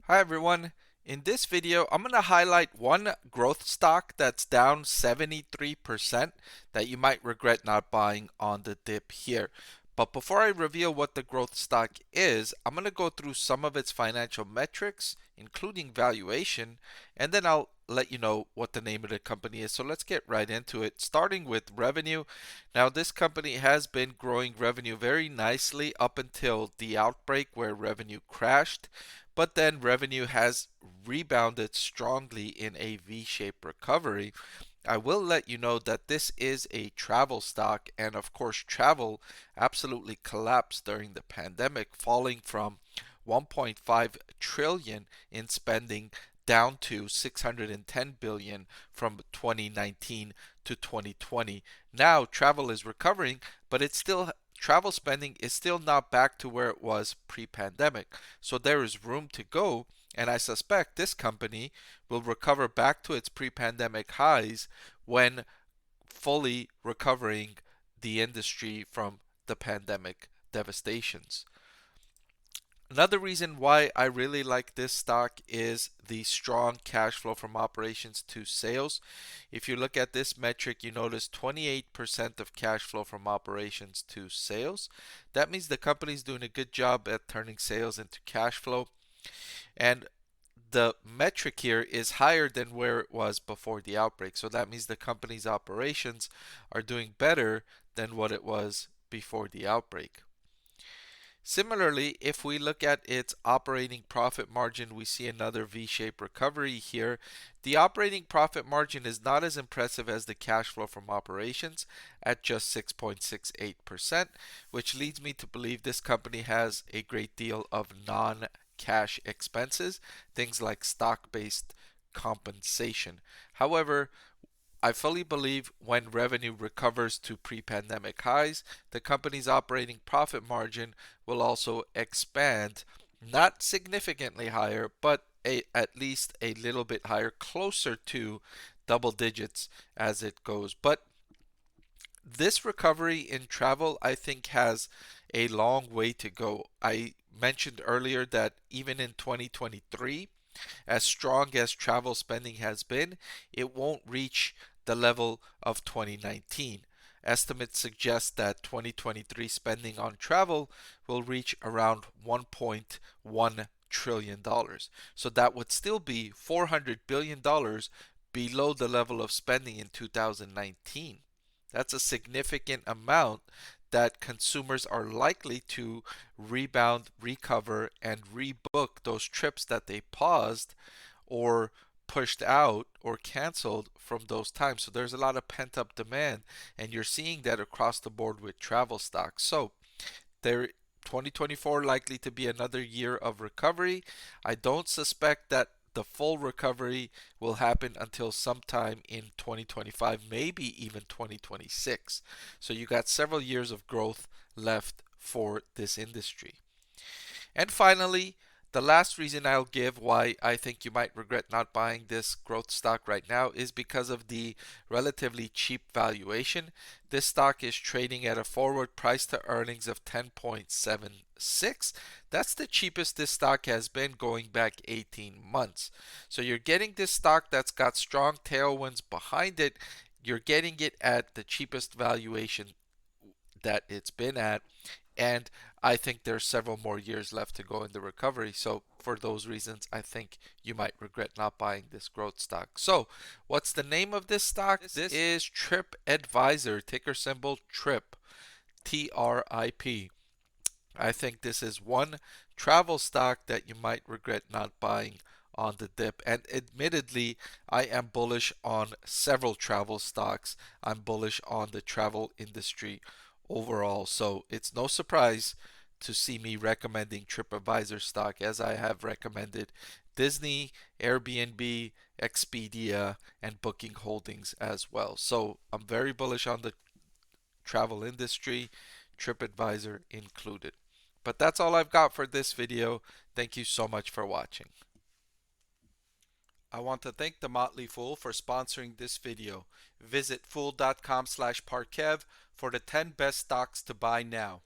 Hi everyone. In this video, I'm going to highlight one growth stock that's down 73% that you might regret not buying on the dip here. But before I reveal what the growth stock is, I'm going to go through some of its financial metrics, including valuation, and then I'll let you know what the name of the company is. So let's get right into it, starting with revenue. Now, this company has been growing revenue very nicely up until the outbreak where revenue crashed. But then revenue has rebounded strongly in a V-shaped recovery. I will let you know that this is a travel stock, and of course, travel absolutely collapsed during the pandemic, falling from 1.5 trillion in spending down to 610 billion from 2019 to 2020. Now travel is recovering, but it's still travel spending is still not back to where it was pre-pandemic. So there is room to go, and I suspect this company will recover back to its pre-pandemic highs when fully recovering the industry from the pandemic devastations. Another reason why I really like this stock is the strong cash flow from operations to sales. If you look at this metric, you notice 28% of cash flow from operations to sales. That means the company's doing a good job at turning sales into cash flow. And the metric here is higher than where it was before the outbreak. So that means the company's operations are doing better than what it was before the outbreak. Similarly, if we look at its operating profit margin, we see another V-shaped recovery here. The operating profit margin is not as impressive as the cash flow from operations at just 6.68%, which leads me to believe this company has a great deal of non-cash expenses, things like stock-based compensation. However, I fully believe when revenue recovers to pre-pandemic highs, the company's operating profit margin will also expand, not significantly higher, but at least a little bit higher, closer to double digits as it goes. But this recovery in travel, I think, has a long way to go. I mentioned earlier that even in 2023, as strong as travel spending has been, it won't reach the level of 2019. Estimates suggest that 2023 spending on travel will reach around $1.1 trillion. So that would still be $400 billion below the level of spending in 2019. That's a significant amount that consumers are likely to rebound, recover, and rebook those trips that they paused or pushed out or canceled from those times. So there's a lot of pent up demand, and you're seeing that across the board with travel stocks. So there 2024 likely to be another year of recovery. I don't suspect that the full recovery will happen until sometime in 2025, maybe even 2026. So you got several years of growth left for this industry. And finally, the last reason I'll give why I think you might regret not buying this growth stock right now is because of the relatively cheap valuation. This stock is trading at a forward price to earnings of 10.76. That's the cheapest this stock has been going back 18 months. So you're getting this stock that's got strong tailwinds behind it. You're getting it at the cheapest valuation that it's been at. And I think there's several more years left to go in the recovery. So for those reasons, I think you might regret not buying this growth stock. So what's the name of this stock? This is Trip Advisor, ticker symbol TRIP, TRIP. I think this is one travel stock that you might regret not buying on the dip. And admittedly, I am bullish on several travel stocks. I'm bullish on the travel industry overall. So it's no surprise to see me recommending TripAdvisor stock as I have recommended Disney, Airbnb, Expedia, and Booking Holdings as well. So I'm very bullish on the travel industry, TripAdvisor included. But that's all I've got for this video. Thank you so much for watching. I want to thank the Motley Fool for sponsoring this video. Visit fool.com/Parkev for the 10 best stocks to buy now.